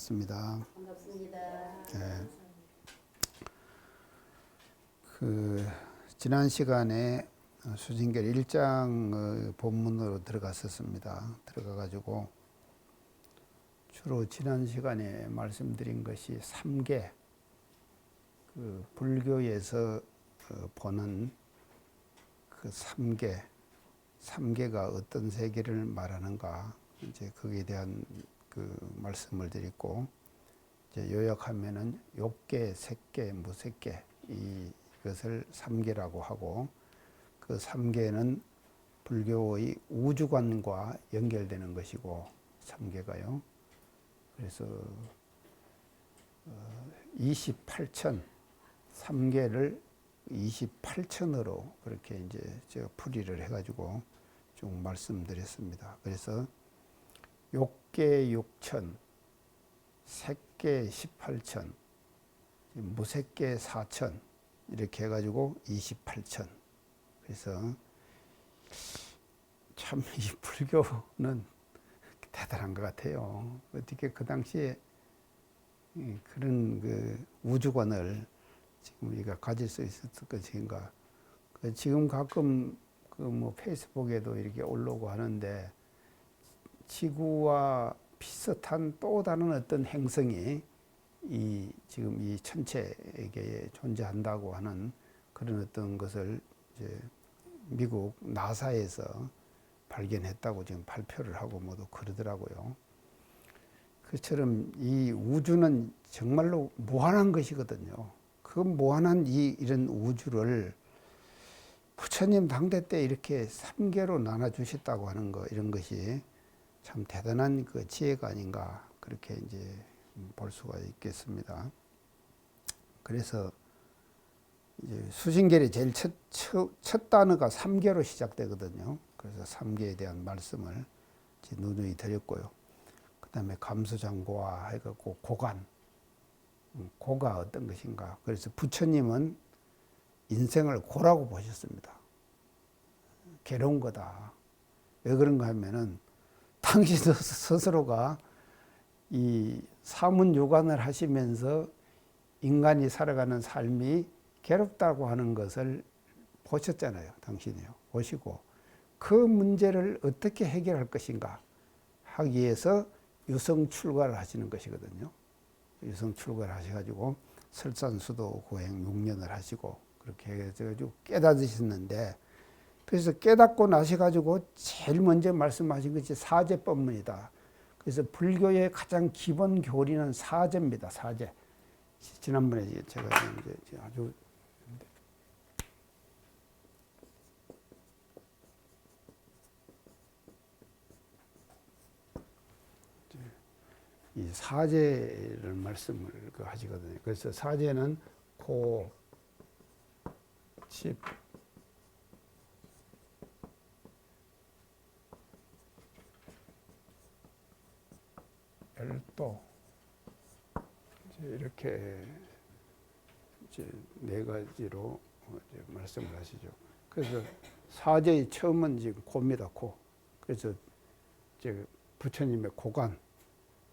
반갑습니다. 반갑습니다. 네. 지난 시간에 수진결 1장 본문으로 들어갔었습니다. 들어가가지고 주로 지난 시간에 말씀드린 것이 3계, 불교에서 보는 그 3계가 어떤 세계를 말하는가, 이제 거기에 대한 말씀을 드리고, 이제 요약하면은 욕계, 색계, 무색계, 이것을 3계라고 하고, 그 3계는 불교의 우주관과 연결되는 것이고, 3계가요. 그래서 28천, 3계를 28천으로 그렇게 이제 제가 풀이를 해가지고 쭉 말씀드렸습니다. 그래서 욕계 6천, 색계 18천, 무색계 4천, 이렇게 해가지고 28천. 그래서 참 이 불교는 대단한 것 같아요. 어떻게 그 당시에 그런 우주관을 지금 우리가 가질 수 있었을 것인가. 지금 가끔 페이스북에도 이렇게 올라오고 하는데, 지구와 비슷한 또 다른 어떤 행성이 지금 이 천체계에 존재한다고 하는 그런 어떤 것을 이제 미국 나사에서 발견했다고 지금 발표를 하고 모두 그러더라고요. 그처럼 이 우주는 정말로 무한한 것이거든요. 그 무한한 이런 우주를 부처님 당대 때 이렇게 3계로 나눠주셨다고 하는 거, 이런 것이 참 대단한 그 지혜가 아닌가, 그렇게 이제 볼 수가 있겠습니다. 그래서 이제 수신결의 제일 첫 단어가 3계로 시작되거든요. 그래서 3계에 대한 말씀을 누누이 드렸고요. 그 다음에 감수장고와 해갖고 고관, 고가 어떤 것인가. 그래서 부처님은 인생을 고라고 보셨습니다. 괴로운 거다. 왜 그런가 하면은 당신 스스로가 이 사문유관을 하시면서 인간이 살아가는 삶이 괴롭다고 하는 것을 보셨잖아요. 당신이요. 보시고 그 문제를 어떻게 해결할 것인가 하기 위해서 유성출가를 하시는 것이거든요. 유성출가를 하셔가지고 설산수도 고행 6년을 하시고 그렇게 해가지고 깨닫으셨는데, 그래서 깨닫고 나셔가지고 제일 먼저 말씀하신 것이 사제법문이다. 그래서 불교의 가장 기본 교리는 사제입니다. 사제. 지난번에 제가 이제 아주 이 사제를 말씀을 하시거든요. 그래서 사제는 고, 집, 열도, 이렇게 이제 네 가지로 이제 말씀을 하시죠. 그래서 사제의 처음은 지금 고입니다. 고. 그래서 이제 부처님의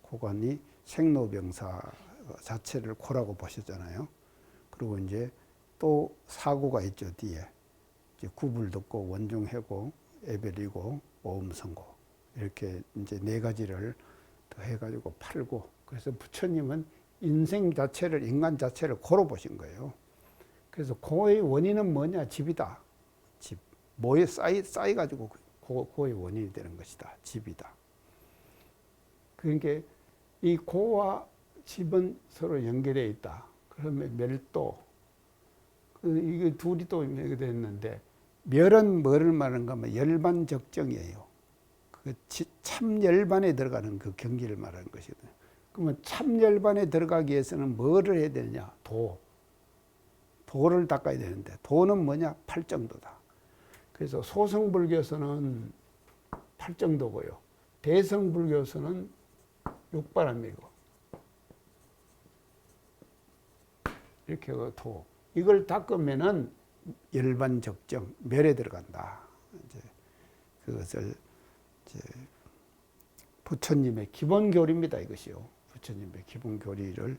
고관이 생로병사 자체를 고라고 보셨잖아요. 그리고 이제 또 사고가 있죠. 뒤에 이제 구불듣고 원중해고 애별이고 오음성고, 이렇게 이제 네 가지를 더 해가지고 팔고, 그래서 부처님은 인생 자체를, 인간 자체를 고로 보신 거예요. 그래서 고의 원인은 뭐냐? 집이다. 집. 뭐에 쌓여가지고 고의 원인이 되는 것이다. 집이다. 그러니까 이 고와 집은 서로 연결되어 있다. 그러면 멸도. 이게 둘이 또 연결되었는데, 멸은 뭐를 말하는가 하면 열반적정이에요. 그 참열반에 들어가는 그 경기를 말하는 것이거든요. 그러면 참열반에 들어가기 위해서는 뭐를 해야 되느냐? 도를 닦아야 되는데, 도는 뭐냐? 팔정도다. 그래서 소성불교에서는 팔정도고요. 대성불교에서는 육바람이고, 이렇게 도. 이걸 닦으면은 열반적정, 멸에 들어간다. 이제 그것을 이제 부처님의 기본 교리입니다. 이것이요. 부처님의 기본 교리를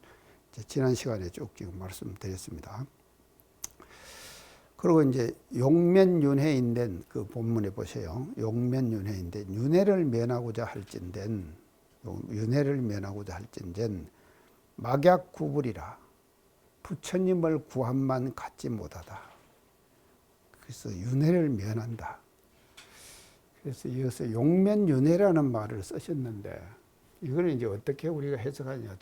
지난 시간에 쭉 지금 말씀드렸습니다. 그리고 이제 용면윤회인데 그 본문에 보세요. 용면윤회인데 윤회를 면하고자 할진된 윤회를 면하고자 할진된 막약구불이라 부처님을 구함만 갖지 못하다. 그래서 윤회를 면한다. 그래서 이어서 용면윤회라는 말을 쓰셨는데 이거는 이제 어떻게 우리가 해석하냐.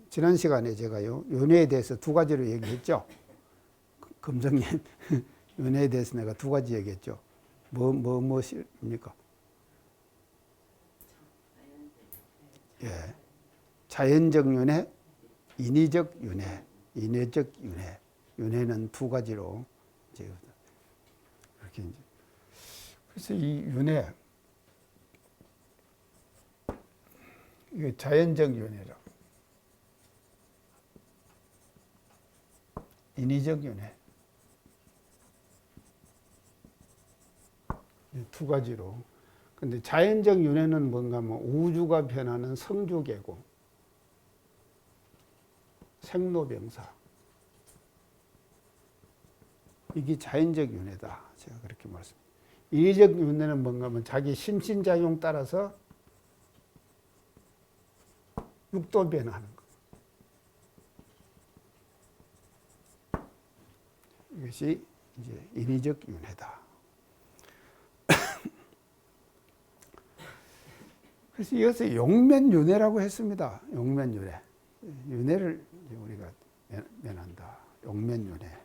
지난 시간에 제가요 윤회에 대해서 두 가지로 얘기했죠. 금성님 윤회에 대해서 내가 두 가지 얘기했죠. 무엇입니까? 예, 자연적 윤회, 인위적 윤회, 인외적 윤회. 윤회는 두 가지로 이제 그렇게 이제. 그래서 이 윤회, 이게 자연적 윤회라, 인위적 윤회. 두 가지로. 근데 자연적 윤회는 뭔가 하면 우주가 변하는 성주계공, 생로병사. 이게 자연적 윤회다. 제가 그렇게 말씀드립니다. 인위적 윤회는 뭔가 하면 자기 심신작용 따라서 육도 변하는 것. 이것이 이제 인위적 윤회다. 그래서 이것을 용면윤회라고 했습니다. 용면윤회. 윤회를 우리가 면한다. 용면윤회.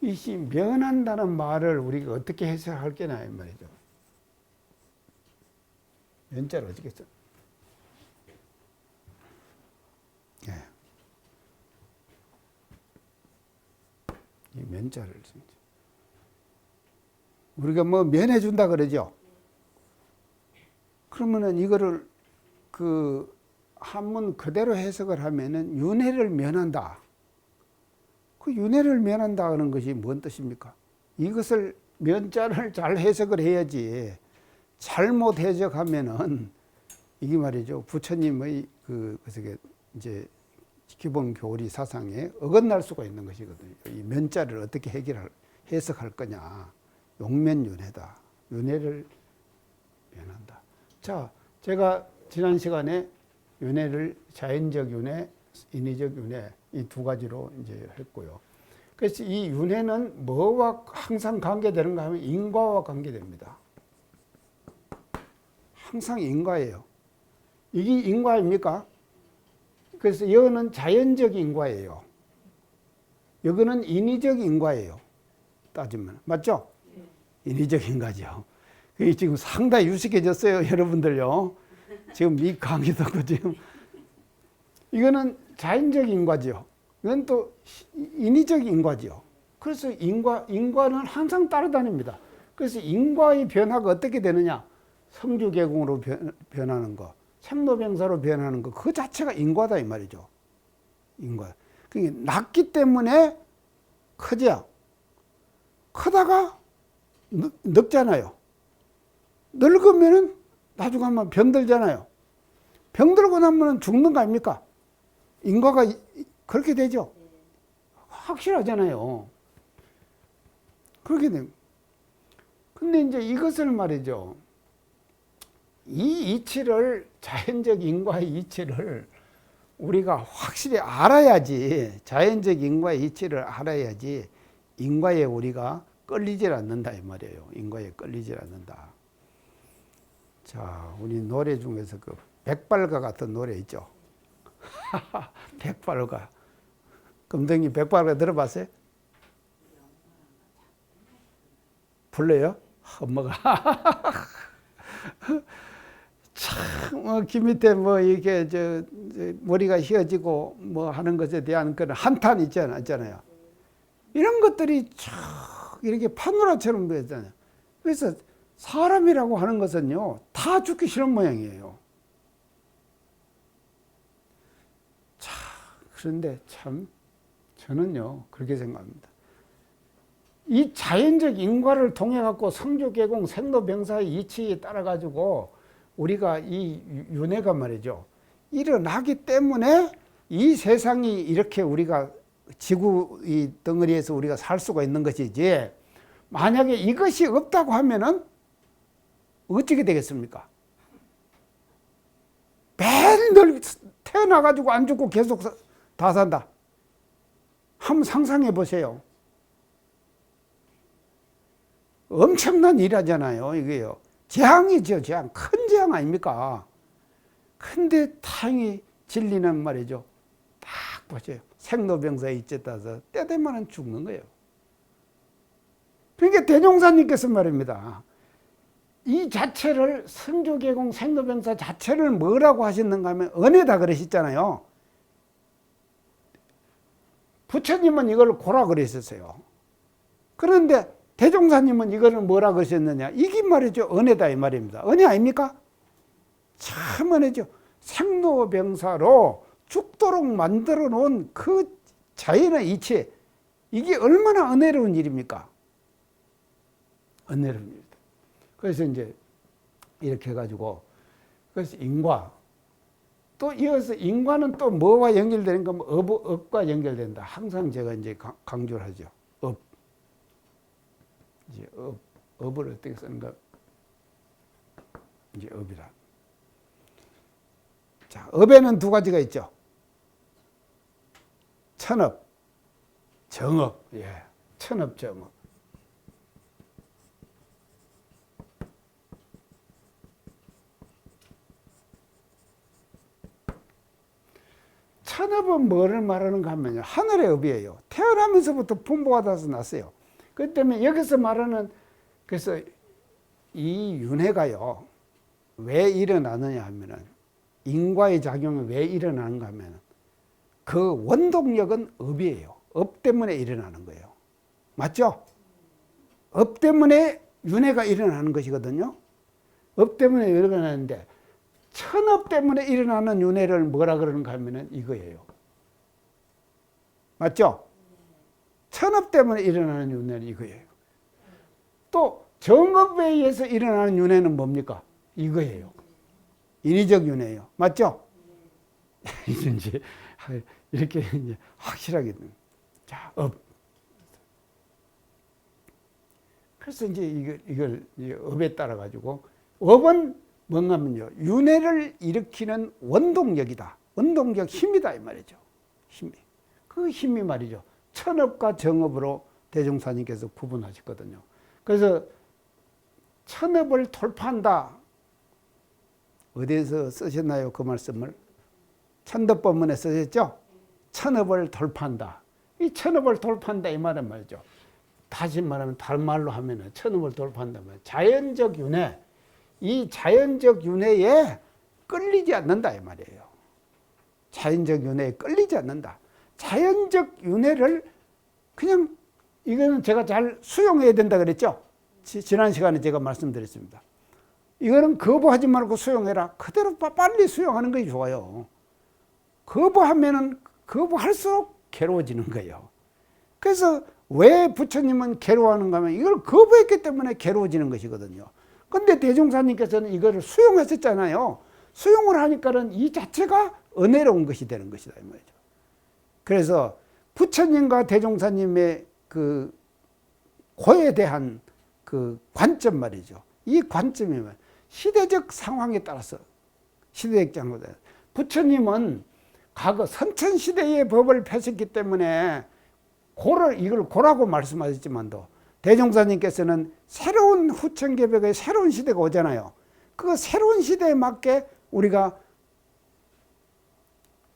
이 면한다는 말을 우리가 어떻게 해석할 게나 이 말이죠. 면자를 어떻게 써? 예. 이 면자를 우리가 뭐 면해준다 그러죠. 그러면은 이거를 그 한문 그대로 해석을 하면은 윤회를 면한다. 그 윤회를 면한다 하는 것이 뭔 뜻입니까? 이것을 면자를 잘 해석을 해야지. 잘못 해석하면은 이게 말이죠. 부처님의 그래서 이제 기본 교리 사상에 어긋날 수가 있는 것이거든요. 이 면자를 어떻게 해석할 거냐. 용면윤회다. 윤회를 면한다. 자, 제가 지난 시간에 윤회를 자연적 윤회, 인위적 윤회 이 두 가지로 이제 했고요. 그래서 이 윤회는 뭐와 항상 관계되는가 하면 인과와 관계됩니다. 항상 인과예요. 이게 인과입니까? 그래서 이거는 자연적 인과예요. 이거는 인위적 인과예요. 따지면 맞죠? 인위적 인과죠. 그게 지금 상당히 유식해졌어요, 여러분들요. 지금 이 강의 듣고 지금 이거는 자연적 인과죠. 이건 또 인위적 인과죠. 그래서 인과는 항상 따라다닙니다. 그래서 인과의 변화가 어떻게 되느냐? 성주계공으로 변하는 거, 생로병사로 변하는 거, 그 자체가 인과다 이 말이죠. 인과. 그게 낮기 때문에 크죠. 크다가 늙잖아요. 늙으면은 나중에 한번 병들잖아요. 병들고 나면 죽는 거 아닙니까? 인과가 그렇게 되죠. 확실하잖아요. 그렇게 됩니다. 근데 이제 이것을 말이죠. 이 이치를, 자연적 인과의 이치를 우리가 확실히 알아야지, 자연적 인과의 이치를 알아야지 인과에 우리가 끌리질 않는다 이 말이에요. 인과에 끌리질 않는다. 자, 우리 노래 중에서 그 백발가 같은 노래 있죠. 백발가. 금덩이 백발가 들어봤어요? 불러요? 엄마가. 참, 귀 밑에 뭐 이렇게 머리가 휘어지고 뭐 하는 것에 대한 그런 한탄 있잖아요. 이런 것들이 쫙 이렇게 파노라처럼 보였잖아요. 그래서 사람이라고 하는 것은요, 다 죽기 싫은 모양이에요. 자, 그런데 참, 저는요, 그렇게 생각합니다. 이 자연적 인과를 통해 갖고 성주계공, 생로병사의 이치에 따라 가지고 우리가 이 윤회가 말이죠. 일어나기 때문에 이 세상이 이렇게 우리가 지구 이 덩어리에서 우리가 살 수가 있는 것이지, 만약에 이것이 없다고 하면은 어떻게 되겠습니까? 매일 태어나가지고 안 죽고 계속 다 산다. 한번 상상해 보세요. 엄청난 일하잖아요, 이게요. 재앙이죠, 재앙. 큰 재앙 아닙니까? 근데 다행히 진리는 말이죠. 딱 보세요. 생로병사에 있겠다서 때 되면 죽는 거예요. 그러니까 대종사님께서 말입니다. 이 자체를 성조계공 생로병사 자체를 뭐라고 하셨는가 하면 은혜다 그러셨잖아요. 부처님은 이걸 고라 그러셨어요. 그런데 대종사님은 이거를 뭐라 그러셨느냐, 이게 말이죠 은혜다 이 말입니다. 은혜 아닙니까? 참 은혜죠. 생로병사로 죽도록 만들어 놓은 그 자연의 이치, 이게 얼마나 은혜로운 일입니까? 은혜로운 일이다. 그래서 이제 이렇게 해가지고, 그래서 인과, 또 이어서 인과는 또 뭐와 연결되는 거, 업과 연결된다. 항상 제가 이제 강조를 하죠. 업. 이제 업을 어떻게 쓰는가? 이제 업이라. 자, 업에는 두 가지가 있죠. 천업, 정업. 예, 천업, 정업. 천업은 뭐를 말하는가 하면요, 하늘의 업이에요. 태어나면서부터 분보받아서 났어요. 그 때문에 여기서 말하는, 그래서 이 윤회가요, 왜 일어나느냐 하면은, 인과의 작용이 왜 일어나는가 하면은, 그 원동력은 업이에요. 업 때문에 일어나는 거예요. 맞죠? 업 때문에 윤회가 일어나는 것이거든요. 업 때문에 일어나는데, 천업 때문에 일어나는 윤회를 뭐라 그러는가 하면은 이거예요. 맞죠? 천업 때문에 일어나는 윤회는 이거예요. 또 정업에 의해서 일어나는 윤회는 뭡니까? 이거예요. 인위적 윤회예요. 맞죠? 이제 이렇게 이제 확실하게. 자, 업. 그래서 이제 이걸 업에 따라 가지고, 업은 뭔가 하면요, 윤회를 일으키는 원동력이다. 원동력 힘이다 이 말이죠. 힘이. 그 힘이 말이죠. 천업과 정업으로 대종사님께서 구분하셨거든요. 그래서 천업을 돌파한다. 어디에서 쓰셨나요? 그 말씀을? 천덕법문에 쓰셨죠? 천업을 돌파한다. 이 천업을 돌파한다 이 말은 말이죠. 다시 말하면 다른 말로 하면은 천업을 돌파한다면 자연적 윤회, 이 자연적 윤회에 끌리지 않는다 이 말이에요. 자연적 윤회에 끌리지 않는다. 자연적 윤회를 그냥, 이거는 제가 잘 수용해야 된다 그랬죠? 지난 시간에 제가 말씀드렸습니다. 이거는 거부하지 말고 수용해라. 그대로 빨리 수용하는 것이 좋아요. 거부하면은 거부할수록 괴로워지는 거예요. 그래서 왜 부처님은 괴로워하는가 하면 이걸 거부했기 때문에 괴로워지는 것이거든요. 근데 대종사님께서는 이거를 수용하셨잖아요. 수용을 하니까는 이 자체가 은혜로운 것이 되는 것이다 이 말이죠. 그래서 부처님과 대종사님의 그 고에 대한 그 관점 말이죠. 이 관점이 시대적 상황에 따라서, 시대적 장소에 따라서, 부처님은 과거 선천시대의 법을 펴셨기 때문에 이걸 고라고 말씀하셨지만도, 대종사님께서는 새로운 후천개벽의 새로운 시대가 오잖아요. 그 새로운 시대에 맞게 우리가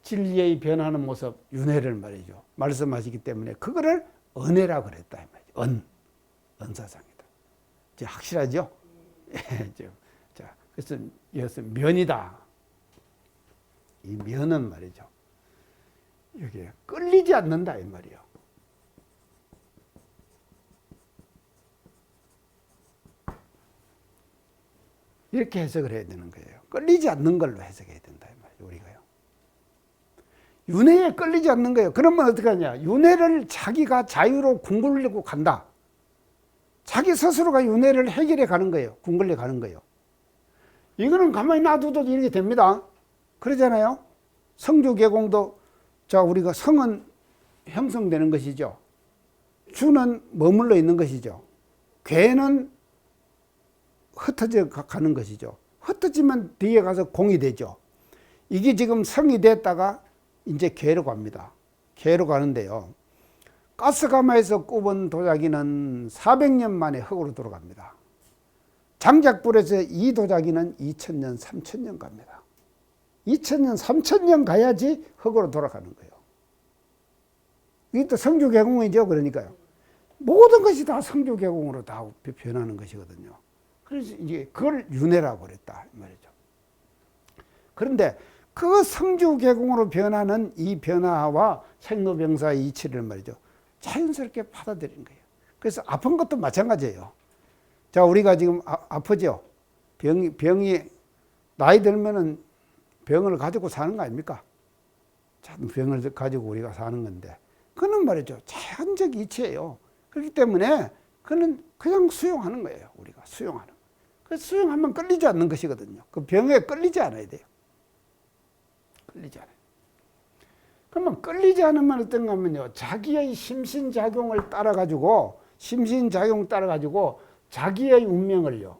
진리의 변하는 모습, 윤회를 말이죠, 말씀하시기 때문에 그거를 은혜라고 그랬다 이 말이죠. 은사상이다. 이제 확실하죠? 자, 그래서 이어서 면이다. 이 면은 말이죠, 여기에 끌리지 않는다 이 말이에요. 이렇게 해석을 해야 되는 거예요. 끌리지 않는 걸로 해석해야 된다 이 말이에요, 우리가요. 윤회에 끌리지 않는 거예요. 그러면 어떻게 하냐? 윤회를 자기가 자유로 궁굴려고 간다. 자기 스스로가 윤회를 해결해 가는 거예요. 궁굴려 가는 거예요. 이거는 가만히 놔둬도 이렇게 됩니다. 그러잖아요. 성주 계공도, 자, 우리가 성은 형성되는 것이죠. 주는 머물러 있는 것이죠. 괴는 흩어져 가는 것이죠. 흩어지면 뒤에 가서 공이 되죠. 이게 지금 성이 됐다가 이제 괴로 갑니다. 괴로 가는데요. 가스가마에서 꼽은 도자기는 400년 만에 흙으로 돌아갑니다. 장작불에서 이 도자기는 2000년, 3000년 갑니다. 2000년, 3000년 가야지 흙으로 돌아가는 거예요. 이게 또 성주계공이죠. 그러니까요. 모든 것이 다 성주계공으로 다 변하는 것이거든요. 그래서 이제 그걸 윤회라고 그랬다 말이죠. 그런데 그 성주계공으로 변하는 이 변화와 생로병사의 이치를 말이죠. 자연스럽게 받아들이는 거예요. 그래서 아픈 것도 마찬가지예요. 자, 우리가 지금 아프죠? 병이 나이 들면은 병을 가지고 사는 거 아닙니까? 병을 가지고 우리가 사는 건데, 그는 말이죠. 자연적 이치예요. 그렇기 때문에 그는 그냥 수용하는 거예요. 우리가 수용하는. 그래서 수용하면 끌리지 않는 것이거든요. 그 병에 끌리지 않아야 돼요. 끌리지 않아요. 그러면 끌리지 않으면 어떤가 하면요. 자기의 심신작용을 따라가지고, 심신작용 따라가지고 자기의 운명을요.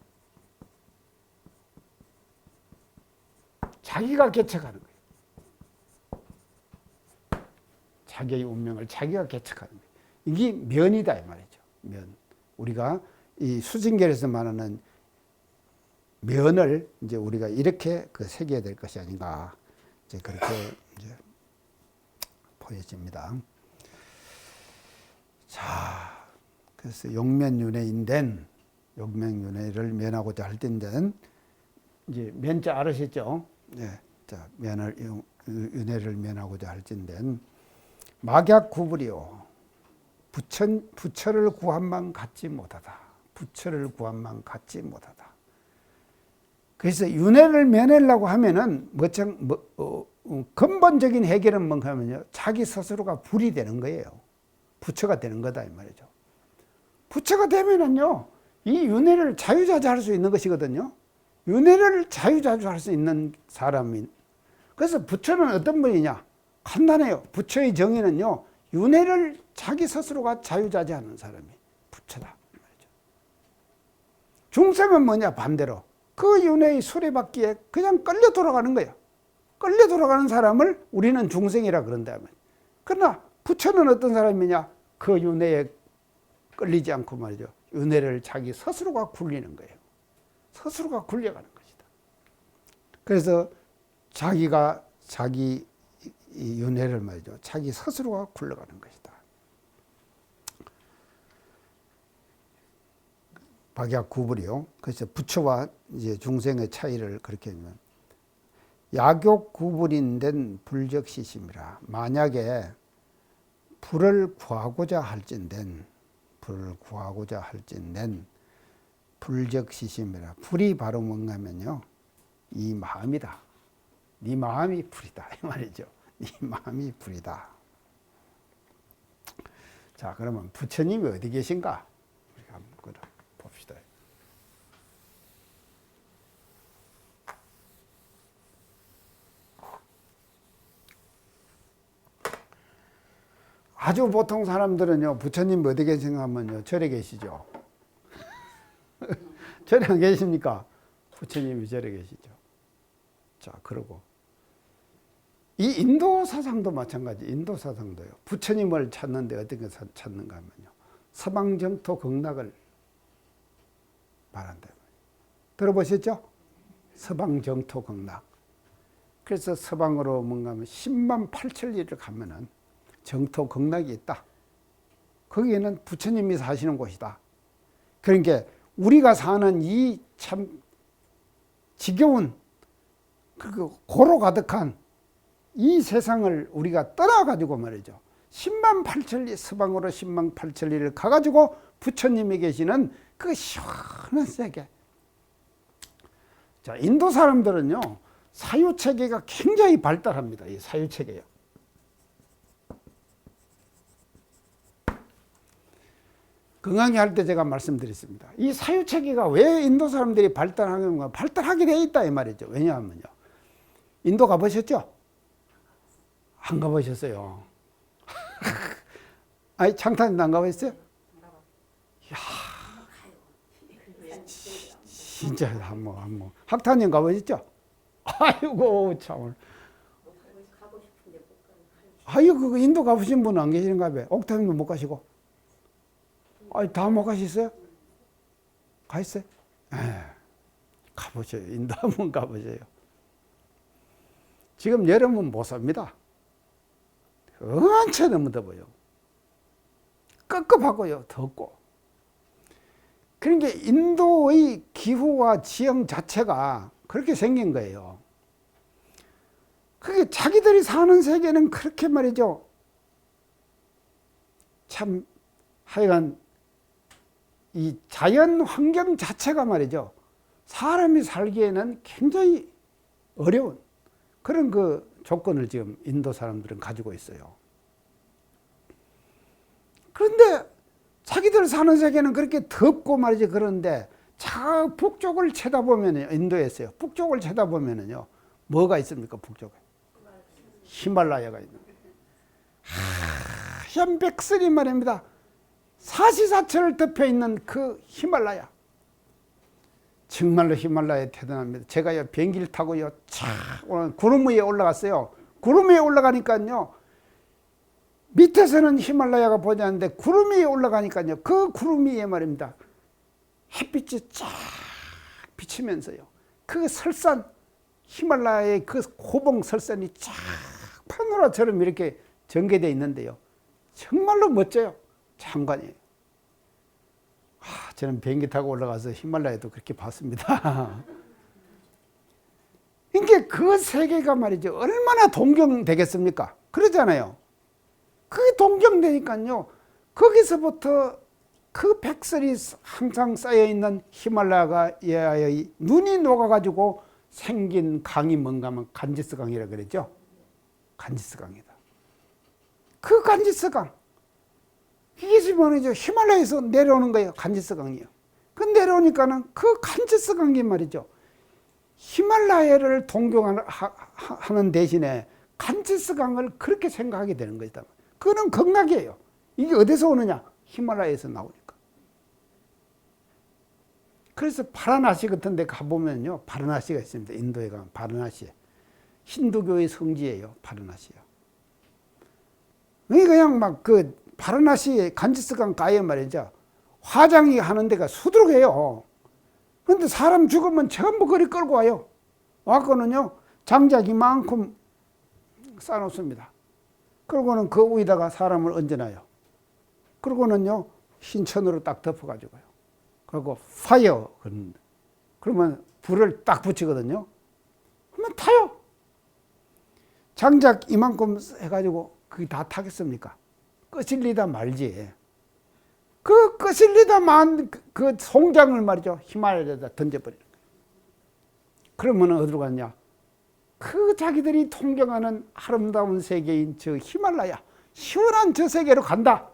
자기가 개척하는 거예요. 자기의 운명을 자기가 개척하는 거예요. 이게 면이다 이 말이죠. 면. 우리가 이 수징계에서 말하는 면을 이제 우리가 이렇게 그 새겨야 될 것이 아닌가. 이제 그렇게 이제 보여집니다. 자, 그래서 용면윤회인된, 용면윤회를 면하고자 할 때는 이제 면자 알으셨죠? 네. 자, 윤회를 면하고자 할 때는 막약 구불이요. 부처를 구함만 갖지 못하다. 부처를 구함만 갖지 못하다. 그래서 윤회를 면하려고 하면은 근본적인 해결은 뭔가 하면요. 자기 스스로가 불이 되는 거예요. 부처가 되는 거다 이 말이죠. 부처가 되면은요. 이 윤회를 자유자재할 수 있는 것이거든요. 윤회를 자유자재할 수 있는 사람이. 그래서 부처는 어떤 분이냐? 간단해요. 부처의 정의는요. 윤회를 자기 스스로가 자유자재하는 사람이 부처다. 중생은 뭐냐? 반대로. 그 윤회의 수레바퀴에 그냥 끌려 돌아가는 거예요. 끌려 돌아가는 사람을 우리는 중생이라 그런다면. 그러나 부처는 어떤 사람이냐? 그 윤회에 끌리지 않고 말이죠. 윤회를 자기 스스로가 굴리는 거예요. 스스로가 굴려가는 것이다. 그래서 자기가 자기 윤회를 말이죠. 자기 스스로가 굴러가는 것이다. 박약 구불이요. 그래서 부처와 이제 중생의 차이를 그렇게 하면 약욕 구불인 불적시심이라. 만약에 불을 구하고자 할진된 불적시심이라. 불이 바로 뭔가 하면요. 이 마음이다. 네 마음이 불이다. 이 말이죠. 네 마음이 불이다. 자, 그러면 부처님이 어디 계신가? 우리가 한번 봅시다. 아주 보통 사람들은요, 부처님 어디 계신가 하면요, 절에 계시죠. 절에 안 계십니까? 부처님이 절에 계시죠. 자, 그러고 이 인도 사상도 마찬가지. 인도 사상도요. 부처님을 찾는데 어떻게 찾는가 하면요, 서방 정토 극락을 말한다. 들어보셨죠? 서방 정토 극락. 그래서 서방으로 뭔가 하면 10만 8천 리를 가면은 정토 극락이 있다. 거기에는 부처님이 사시는 곳이다. 그러니까 우리가 사는 이 참 지겨운 고로 가득한 이 세상을 우리가 떠나가지고 말이죠. 10만 8천리 서방으로 10만 8천리를 가가지고 부처님이 계시는 그 시원한 세계. 자, 인도 사람들은요, 사유체계가 굉장히 발달합니다. 이 사유체계요. 건강에 할 때 제가 말씀드렸습니다. 이 사유체계가 왜 인도 사람들이 발달하는가? 발달하게 돼 있다 이 말이죠. 왜냐하면요. 인도 가보셨죠? 안 가보셨어요. 아니 창탄이도 안 가보셨어요? 이야, 진짜 한번 학탄님 가보셨죠? 아이고 참. 아이고 그 인도 가보신 분은 안 계시는가 봐요. 옥타님도 못 가시고. 아니 다 못 가셨어요? 가 있어요? 가보세요. 인도 한번 가보세요. 지금 여름은 못 삽니다. 엄청 너무 더워요. 꿉꿉하고요. 덥고. 그러니까 인도의 기후와 지형 자체가 그렇게 생긴 거예요. 그게 자기들이 사는 세계는 그렇게 말이죠. 참 하여간 이 자연 환경 자체가 말이죠. 사람이 살기에는 굉장히 어려운 그런 그 조건을 지금 인도 사람들은 가지고 있어요. 그런데 자기들 사는 세계는 그렇게 덥고 말이죠. 그런데 저 북쪽을 쳐다보면요. 인도에서요. 북쪽을 쳐다보면요. 뭐가 있습니까? 북쪽에? 히말라야가 있는 거예요. 하얀 백설이 말입니다. 사시사철을 덮여 있는 그 히말라야. 정말로 히말라야 대단합니다. 제가요 비행기를 타고요 오늘 구름 위에 올라갔어요. 구름 위에 올라가니까요 밑에서는 히말라야가 보이지 않는데 구름 위에 올라가니까요 그 구름 위에 말입니다. 햇빛이 쫙 비치면서요 그 설산 히말라야의 그 고봉 설산이 쫙 파노라처럼 이렇게 전개되어 있는데요. 정말로 멋져요. 장관이에요. 저는 비행기 타고 올라가서 히말라야도 그렇게 봤습니다. 그러니까 그 세계가 말이죠. 얼마나 동경되겠습니까? 그러잖아요. 그게 동경되니까요. 거기서부터 그 백설이 항상 쌓여있는 히말라야의 눈이 녹아가지고 생긴 강이 뭔가 하면 간지스 강이라고 그랬죠. 간지스 강이다. 그 간지스 강. 이게 뭐죠? 히말라야에서 내려오는 거예요. 간지스 강이요. 그 내려오니까는 그 간지스 강이 말이죠. 히말라야를 동경하는 대신에 간지스 강을 그렇게 생각하게 되는 거다. 그거는 극락이에요. 이게 어디서 오느냐? 히말라야에서 나오니까. 그래서 바라나시 같은 데 가보면요. 바라나시가 있습니다. 인도에 가면 바라나시. 힌두교의 성지예요. 바라나시요. 그냥 막 그 바라나시 간지스강 가에 말이죠. 화장이 하는 데가 수두룩해요. 그런데 사람 죽으면 전부 거리 끌고 와요. 와서는요. 장작 이만큼 쌓아놓습니다. 그러고는 그 위에다가 사람을 얹어놔요. 그러고는요. 흰천으로 딱 덮어가지고요. 그리고 파이어 그러면 불을 딱 붙이거든요. 그러면 타요. 장작 이만큼 해가지고 그게 다 타겠습니까? 끄실리다 말지. 그 끄실리다만 그 송장을 말이죠. 히말라야에다 던져버리는 거예요. 그러면 어디로 갔냐? 그 자기들이 통경하는 아름다운 세계인 저 히말라야, 시원한 저 세계로 간다.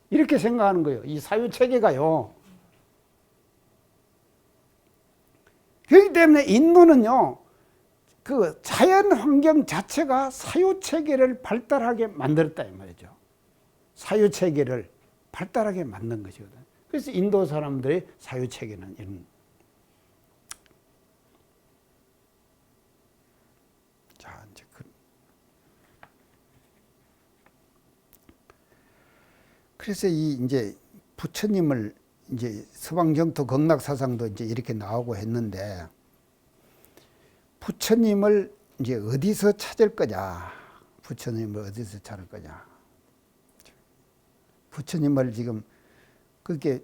이렇게 생각하는 거예요. 이 사유체계가요. 그렇기 때문에 인도는요. 그 자연 환경 자체가 사유체계를 발달하게 만들었다 이 말이죠. 사유체계를 발달하게 만든 것이거든. 그래서 인도 사람들의 사유체계는 이런. 자, 이제 그래서 이제 부처님을 이제 서방정토 극락사상도 이제 이렇게 나오고 했는데 부처님을 이제 어디서 찾을 거냐? 부처님을 어디서 찾을 거냐? 부처님을 지금 그렇게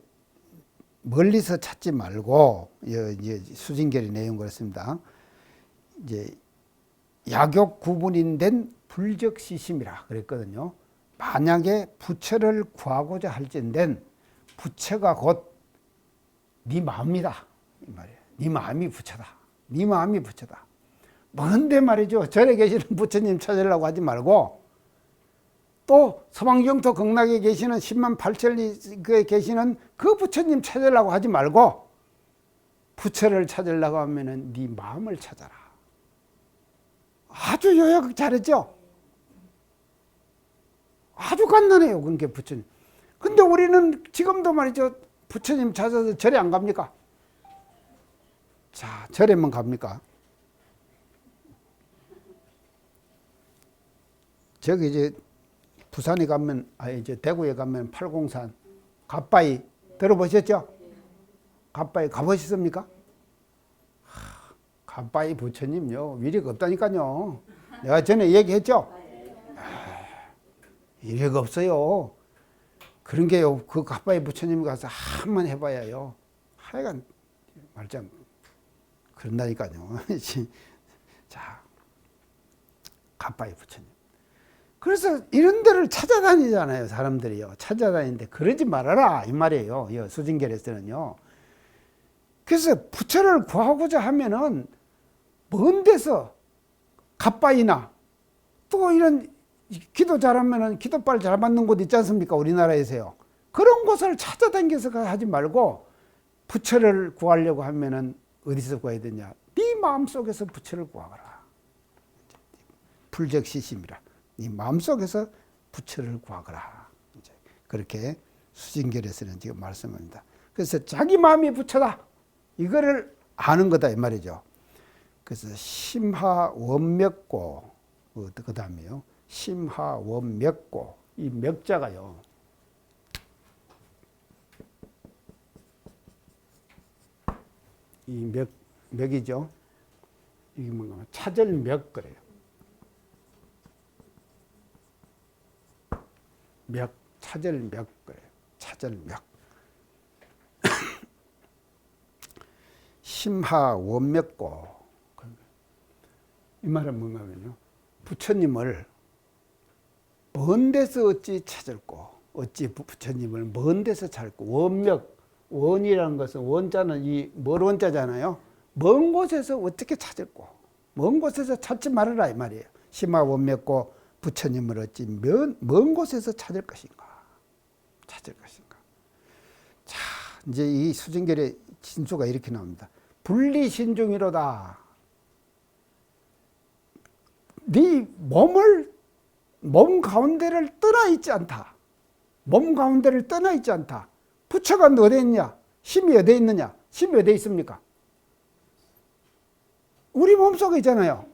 멀리서 찾지 말고 이제 수진결의 내용 그렇습니다. 이제 약욕 구분인 불적시심이라 그랬거든요. 만약에 부처를 구하고자 할진된 부처가 곧 네 마음이다 이 말이에요. 네 마음이 부처다. 네 마음이 부처다. 뭔데 말이죠. 절에 계시는 부처님 찾으려고 하지 말고 또 서방영토 극락에 계시는 10만 8천리에 계시는 그 부처님 찾으려고 하지 말고 부처를 찾으려고 하면은 네 마음을 찾아라. 아주 요약 잘했죠? 아주 간단해요. 그게 부처님. 근데 우리는 지금도 말이죠. 부처님 찾아서 절에 안 갑니까? 자, 절에만 갑니까? 저기 이제 부산에 가면, 이제 대구에 가면 팔공산, 갓바위 들어보셨죠? 갓바위 가보셨습니까? 갓바위 부처님요, 위력 없다니까요. 내가 전에 얘기했죠? 위력 없어요. 그런 게요, 그 갓바위 부처님 가서 한번 해봐야요. 하여간, 말짱, 그런다니까요. 자, 갓바위 부처님. 그래서 이런 데를 찾아다니잖아요, 사람들이요. 찾아다니는데 그러지 말아라, 이 말이에요. 수진결에서는요. 그래서 부처를 구하고자 하면은 먼 데서 갓바위나 또 이런 기도 잘하면은 기도빨 잘 받는 곳 있지 않습니까? 우리나라에서요. 그런 곳을 찾아다니면서 하지 말고 부처를 구하려고 하면은 어디서 구해야 되냐? 네 마음속에서 부처를 구하거라. 불적시심이라. 네 마음속에서 부처를 구하거라. 이제 그렇게 수진결에서는 지금 말씀합니다. 그래서 자기 마음이 부처다. 이거를 아는 거다 이 말이죠. 그래서 심하원맥고, 그 다음에요. 심하원맥고, 이 맥자가요. 이 맥이죠. 이게 뭔가 차절맥 그래요. 맥, 차절맥 그래요. 차절맥. 심하원맥고. 이 말은 뭔가 하면요. 부처님을 먼 데서 어찌 찾을꼬. 어찌 부처님을 먼 데서 찾을꼬. 원맥, 원이라는 것은 원자는 이 멀 원자잖아요. 먼 곳에서 어떻게 찾을꼬. 먼 곳에서 찾지 말아라 이 말이에요. 심하원맥고 부처님을 어찌 먼 곳에서 찾을 것인가. 찾을 것인가. 자, 이제 이 수진결의 진수가 이렇게 나옵니다. 분리신중이로다. 네 몸 가운데를 떠나 있지 않다. 몸 가운데를 떠나 있지 않다. 부처가 어디에 있냐? 힘이 어디에 있느냐? 힘이 어디에 있습니까? 우리 몸 속에 있잖아요.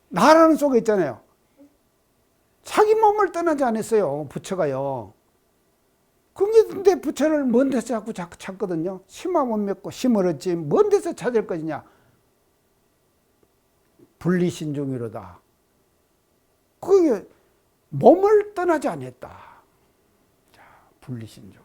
나라는 속에 있잖아요. 자기 몸을 떠나지 않았어요. 부처가요. 근데 부처를 먼 데서 자꾸 찾거든요. 심하면 맺고 심을 얻지 먼 데서 찾을 것이냐. 분리신중이로다. 그게 몸을 떠나지 않았다. 자, 분리신중.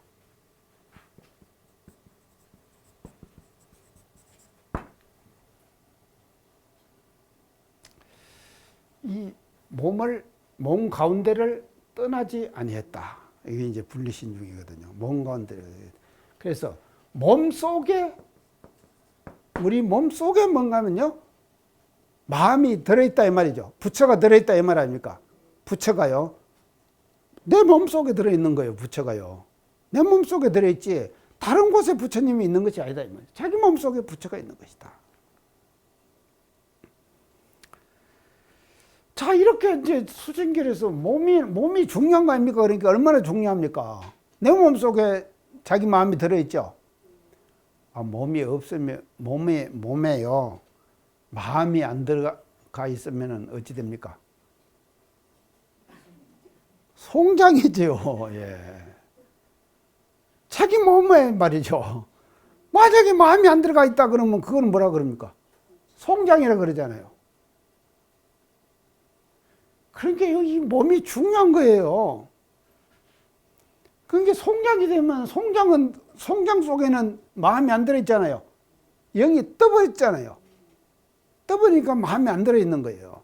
이 몸 가운데를 떠나지 아니했다. 이게 이제 분리신중이거든요. 몸 가운데를. 그래서 몸 속에, 우리 몸 속에 뭔가 하면요. 마음이 들어있다 이 말이죠. 부처가 들어있다 이 말 아닙니까? 부처가요. 내 몸 속에 들어있는 거예요. 부처가요. 내 몸 속에 들어있지 다른 곳에 부처님이 있는 것이 아니다 이 말이에요. 자기 몸 속에 부처가 있는 것이다. 자, 이렇게 이제 수진결에서 몸이 중요한 거 아닙니까? 그러니까 얼마나 중요합니까? 내 몸 속에 자기 마음이 들어있죠. 몸이 없으면 몸에요. 마음이 안 들어가 있으면 어찌 됩니까? 송장이죠. 예. 자기 몸에 말이죠. 만약에 마음이 안 들어가 있다 그러면 그건 뭐라 그럽니까? 송장이라 그러잖아요. 그러니까 이 몸이 중요한 거예요. 그러니까 송장이 되면 송장 속에는 마음이 안 들어있잖아요. 영이 떠버렸잖아요. 떠보니까 마음이 안 들어있는 거예요.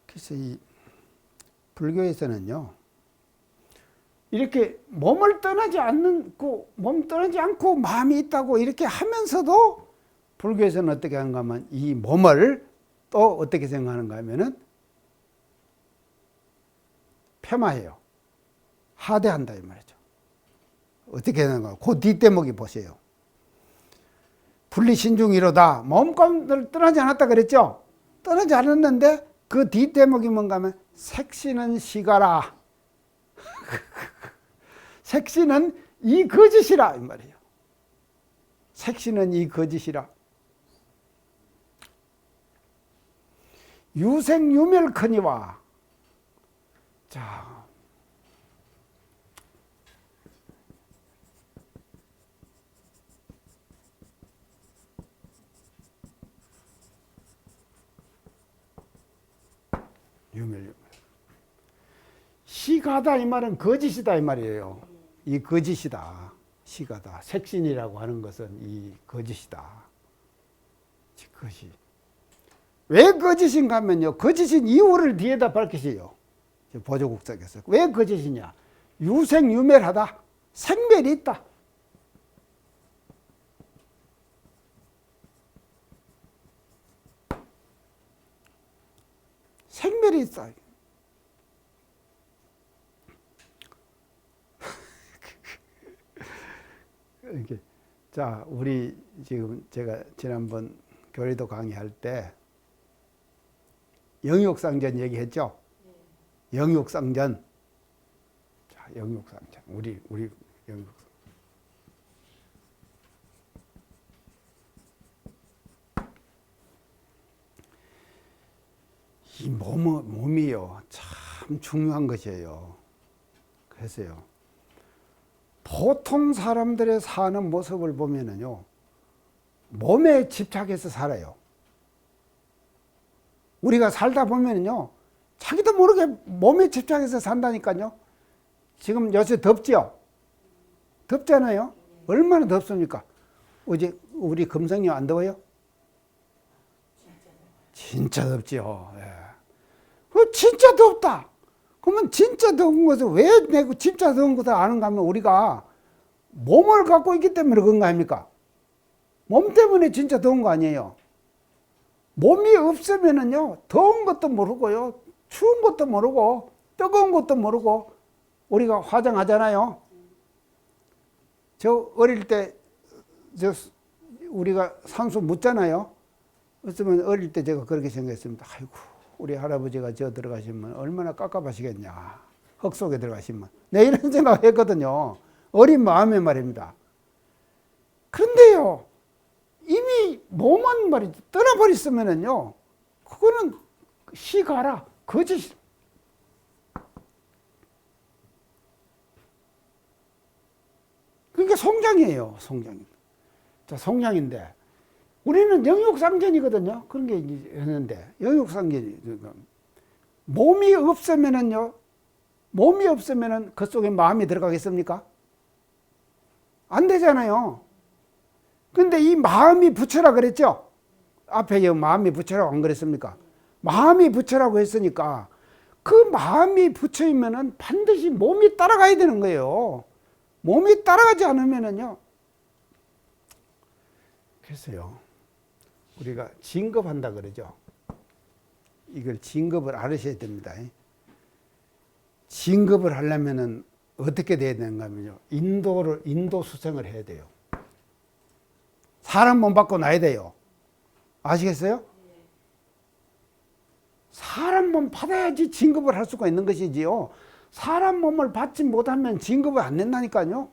그래서 이 불교에서는요, 이렇게 몸을 떠나지 않고 마음이 있다고 이렇게 하면서도 불교에서는 어떻게 하는가 하면 이 몸을 또 어떻게 생각하는가 하면은 폐마해요. 하대한다 이 말이죠. 어떻게 되는가? 그 뒷대목이 보세요. 분리신중이로다. 몸감을 떠나지 않았다 그랬죠? 떠나지 않았는데 그 뒷대목이 뭔가 하면 색시는 시가라. 색시는 이 거짓이라 이 말이에요. 색시는 이 거짓이라. 유생유멸커니와. 자, 유멸. 시가다 이 말은 거짓이다 이 말이에요. 이 거짓이다. 시가다. 색신이라고 하는 것은 이 거짓이다. 거짓. 왜 거짓인가 하면요. 거짓인 이유를 뒤에다 밝히세요. 보조국적에서. 왜 거짓이냐. 유생유멸하다. 생멸이 있다. 생멸이 있다. 이렇게. 자, 우리 지금 제가 지난번 교리도 강의할 때 영육상전 얘기했죠? 영육상전. 자, 영육상전. 우리 영육. 이 몸이요. 참 중요한 것이에요. 그래서요. 보통 사람들의 사는 모습을 보면은요. 몸에 집착해서 살아요. 우리가 살다 보면은요. 자기도 모르게 몸에 집착해서 산다니까요. 지금 요새 덥죠? 덥잖아요. 얼마나 덥습니까? 어제 우리 금성님 안 더워요? 진짜 덥죠. 예. 진짜 덥다. 그러면 진짜 더운 것을 왜 내가 진짜 더운 것을 아는가 하면 우리가 몸을 갖고 있기 때문에 그런 거 아닙니까? 몸 때문에 진짜 더운 거 아니에요. 몸이 없으면은요, 더운 것도 모르고요, 추운 것도 모르고, 뜨거운 것도 모르고, 우리가 화장하잖아요. 저 어릴 때, 우리가 산수 묻잖아요. 어쩌면 어릴 때 제가 그렇게 생각했습니다. 아이고, 우리 할아버지가 저 들어가시면 얼마나 깝깝하시겠냐. 흙 속에 들어가시면. 네, 이런 생각 했거든요. 어린 마음에 말입니다. 그런데요, 이미 몸은 말이죠. 떠나버렸으면은요, 그거는 시가라. 거짓. 그러니까 송장이에요. 송장. 자, 송장인데, 우리는 영육상전이거든요. 그런 게 있는데, 영육상전이. 몸이 없으면은요, 몸이 없으면은 그 속에 마음이 들어가겠습니까? 안 되잖아요. 근데 이 마음이 부처라 그랬죠? 앞에 마음이 부처라고 안 그랬습니까? 마음이 부처라고 했으니까 그 마음이 부처이면은 반드시 몸이 따라가야 되는 거예요. 몸이 따라가지 않으면은요. 그래서요. 우리가 진급한다 그러죠. 이걸 진급을 알으셔야 됩니다. 진급을 하려면은 어떻게 돼야 되는가 하면요. 인도 수생을 해야 돼요. 사람 몸 받고 나야 돼요. 아시겠어요? 사람 몸 받아야지 진급을 할 수가 있는 것이지요. 사람 몸을 받지 못하면 진급을 안 낸다니까요.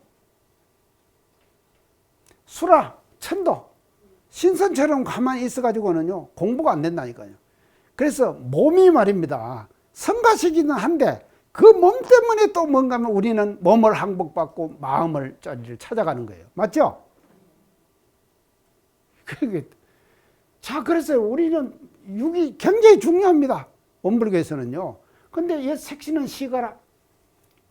수라, 천도, 신선처럼 가만히 있어가지고는요, 공부가 안 된다니까요. 그래서 몸이 말입니다. 성가시기는 한데, 그 몸 때문에 또 뭔가 하면 우리는 몸을 항복받고 마음을 찾아가는 거예요. 맞죠? 자, 그래서 우리는 육이 굉장히 중요합니다. 원불교에서는요. 근데 이 색신은 시가라.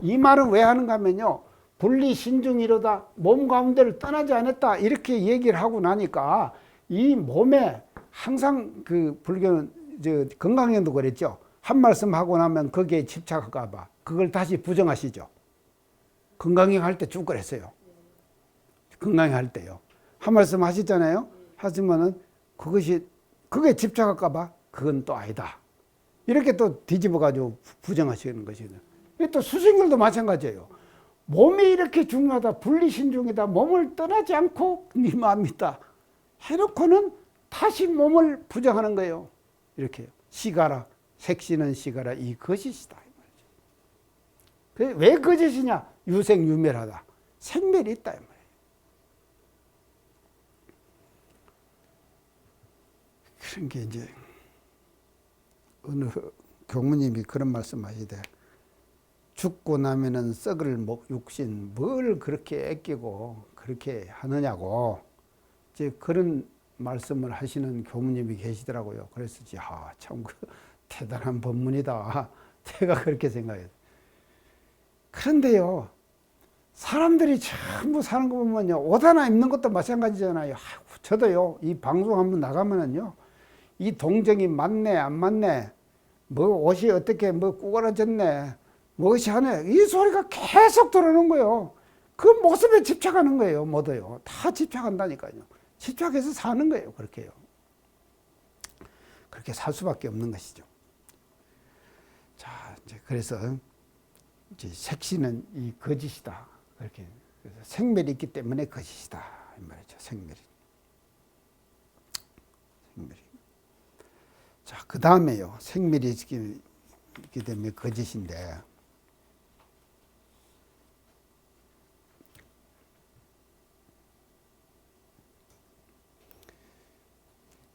이 말은 왜 하는가 하면요. 분리신중이로다. 몸 가운데를 떠나지 않았다. 이렇게 얘기를 하고 나니까 이 몸에 항상 그 불교는 건강행도 그랬죠. 한 말씀 하고 나면 거기에 집착할까 봐 그걸 다시 부정하시죠. 건강행 할 때 쭉 그랬어요. 건강행 할 때요. 한 말씀 하시잖아요. 하지만은 그게 집착할까 봐 그건 또 아니다. 이렇게 또 뒤집어 가지고 부정하시는 것이거든요. 또 수생들도 마찬가지예요. 몸이 이렇게 중요하다, 분리신중이다, 몸을 떠나지 않고 네 마음이 있다 해놓고는 다시 몸을 부정하는 거예요. 이렇게 시가라, 색시는 시가라, 이 거짓이다. 왜 거짓이냐? 유생유멸하다. 생멸이 있다. 이 말이에요. 그런 게 이제 어느 교무님이 그런 말씀하시되, 죽고 나면은 썩을 육신 뭘 그렇게 아끼고 그렇게 하느냐고 이제 그런 말씀을 하시는 교무님이 계시더라고요. 그래서 참 대단한 법문이다. 제가 그렇게 생각해요. 그런데요, 사람들이 전부 사는 거 보면요, 옷 하나 입는 것도 마찬가지잖아요. 저도요, 이 방송 한번 나가면은요, 이 동정이 맞네, 안 맞네, 뭐 옷이 어떻게 뭐 꾸그러졌네, 무엇이 하네, 이 소리가 계속 들어오는 거예요. 그 모습에 집착하는 거예요, 모두요. 다 집착한다니까요. 집착해서 사는 거예요, 그렇게요. 그렇게 살 수밖에 없는 것이죠. 자, 이제 그래서 이제 색시는 이 거짓이다. 그렇게 그래서 생멸이 있기 때문에 거짓이다 이 말이죠. 생멸이. 자, 그 다음에요. 생멸이 있기 때문에 거짓인데,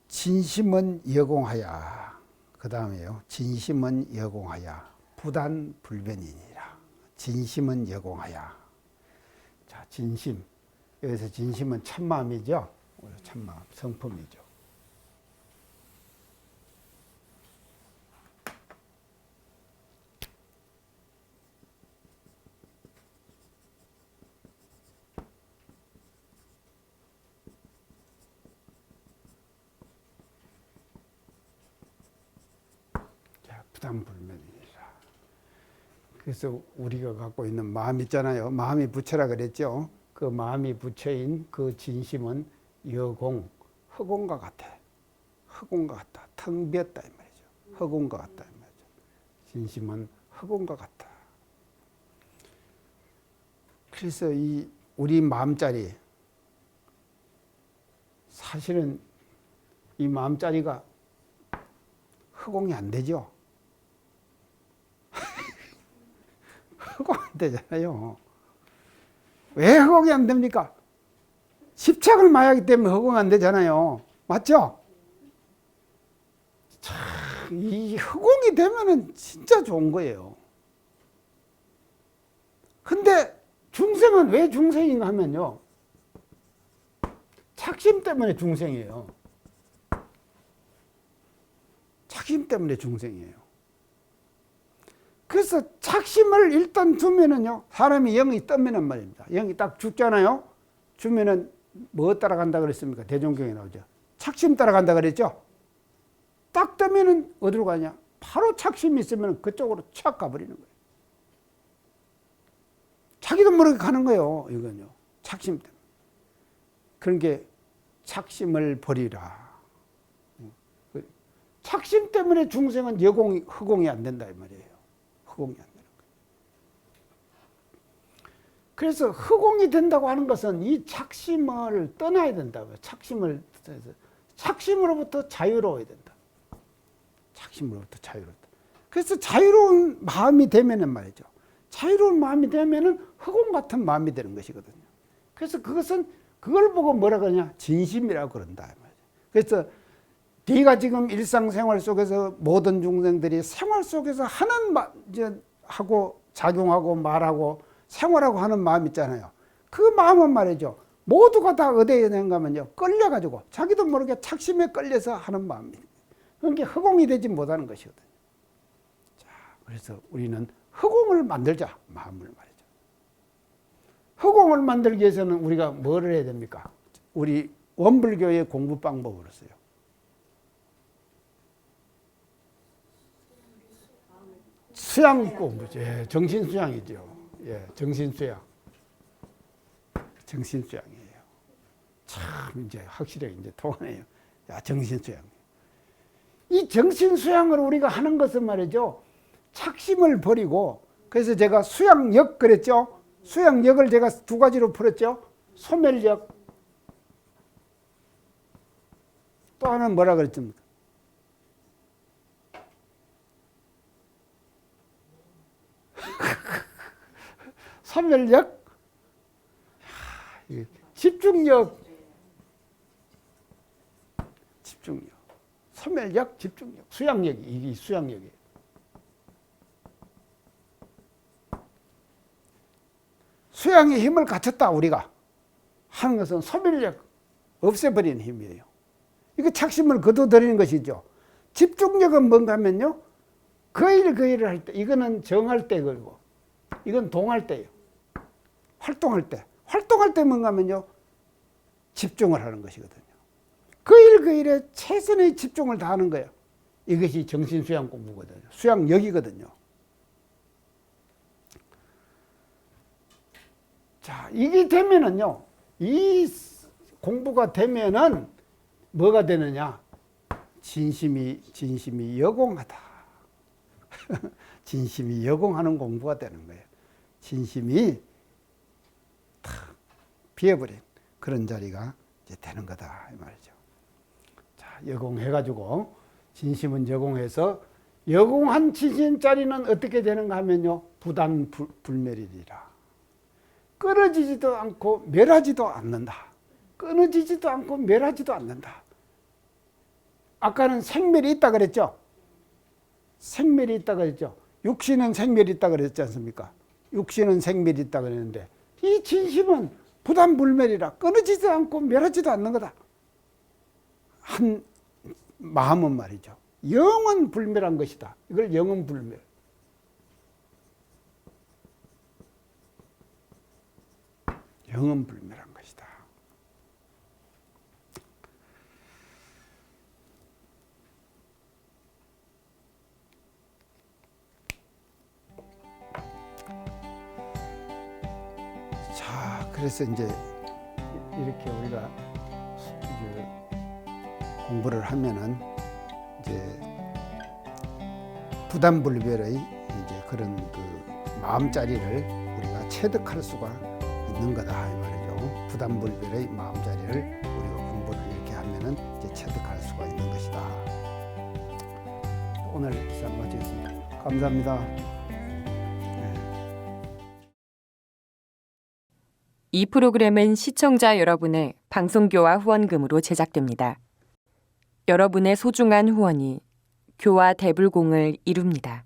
진심은 여공하야. 그 다음에요. 진심은 여공하야. 부단불변이니라. 진심은 여공하야. 자, 진심. 여기서 진심은 참마음이죠. 참마음, 성품이죠. 자, 부단불변이니라. 그래서 우리가 갖고 있는 마음 있잖아요. 마음이 부처라 그랬죠. 그 마음이 부처인 그 진심은 여공, 허공과 같아. 허공과 같다. 텅 비었다 이 말이죠. 허공과 같다 이 말이죠. 진심은 허공과 같다. 그래서 이 우리 마음자리, 사실은 이 마음자리가 허공이 안 되죠. 허공 안 되잖아요. 왜 허공이 안 됩니까? 집착을 많이 하기 때문에 허공 안 되잖아요. 맞죠? 참, 이 허공이 되면은 진짜 좋은 거예요. 근데 중생은 왜 중생인가 하면요, 착심 때문에 중생이에요. 착심 때문에 중생이에요. 그래서 착심을 일단 두면은요, 사람이 영이 뜨면은 말입니다. 영이 딱 죽잖아요. 주면은 뭐 따라간다 그랬습니까? 대종경에 나오죠. 착심 따라간다 그랬죠. 딱 뜨면은 어디로 가냐? 바로 착심이 있으면 그쪽으로 착 가버리는 거예요. 자기도 모르게 가는 거예요. 이건요, 착심 때문에. 그런 게 착심을 버리라. 착심 때문에 중생은 여공이, 허공이 안 된다 이 말이에요. 허공이 안 되는 거예요. 그래서 허공이 된다고 하는 것은 이 착심을 떠나야 된다고요. 착심으로부터 자유로워야 된다. 착심으로부터 자유롭다. 그래서 자유로운 마음이 되면은 말이죠. 자유로운 마음이 되면은 허공 같은 마음이 되는 것이거든요. 그래서 그것은 그걸 보고 뭐라 그러냐? 진심이라고 그런다 이 말이죠. 그래서 네가 지금 일상생활 속에서 모든 중생들이 생활 속에서 하고 작용하고 말하고 생활하고 하는 마음 있잖아요. 그 마음은 말이죠, 모두가 다 어디에 되는가 하면요, 끌려가지고 자기도 모르게 착심에 끌려서 하는 마음입니다. 그게 허공이 되지 못하는 것이거든요. 자, 그래서 우리는 허공을 만들자, 마음을 말이죠. 허공을 만들기 위해서는 우리가 뭐를 해야 됩니까? 우리 원불교의 공부 방법으로서요. 수양 공부죠. 예, 정신수양이죠. 예, 정신수양. 정신수양이에요. 참, 이제 확실하게 이제 통하네요. 야, 정신수양. 이 정신수양을 우리가 하는 것은 말이죠, 착심을 버리고 그래서 제가 수양역 그랬죠. 수양역을 제가 두 가지로 풀었죠. 소멸역. 또 하나는 뭐라 그랬습니까? 소멸역, 집중력, 집중력, 소멸력, 집중력, 수양력이 이게 수양력이에요. 수양의 힘을 갖췄다 우리가 하는 것은 소멸력, 없애버리는 힘이에요. 이거 착심을 거둬들이는 것이죠. 집중력은 뭔가 하면요, 그 일을 할 때, 이거는 정할 때 그리고 이건 동할 때예요. 활동할 때 뭔가 하면요, 집중을 하는 것이거든요. 그 일에 최선의 집중을 다하는 거예요. 이것이 정신수양 공부거든요. 수양력이거든요. 자, 이게 되면은요, 이 공부가 되면은 뭐가 되느냐? 진심이 여공하다. 진심이 여공하는 공부가 되는 거예요. 진심이 탁 비어버린 그런 자리가 이제 되는 거다 이 말이죠. 자, 여공해가지고 진심은 여공해서 여공한 진심짜리는 어떻게 되는가 하면요, 부단불멸이리라. 끊어지지도 않고 멸하지도 않는다. 끊어지지도 않고 멸하지도 않는다. 아까는 생멸이 있다 그랬죠? 생멸이 있다 그랬죠? 육신은 생멸이 있다 그랬지 않습니까? 육신은 생멸이 있다 그랬는데 이 진심은 부단불멸이라 끊어지지도 않고 멸하지도 않는 거다. 한 마음은 말이죠. 영은 불멸한 것이다. 이걸 영은 불멸. 영은 불멸한 것이다. 자, 그래서 이제 이렇게 우리가 이제 공부를 하면은 이제 부단불멸의 이제 그런 그 마음자리를 우리가 체득할 수가 있는 거다 이 말이죠. 부단불멸의 마음자리를 우리가 공부를 이렇게 하면은 이제 체득할 수가 있는 것이다. 오늘 시간 마치겠습니다. 감사합니다. 이 프로그램은 시청자 여러분의 방송교화 후원금으로 제작됩니다. 여러분의 소중한 후원이 교화 대불공을 이룹니다.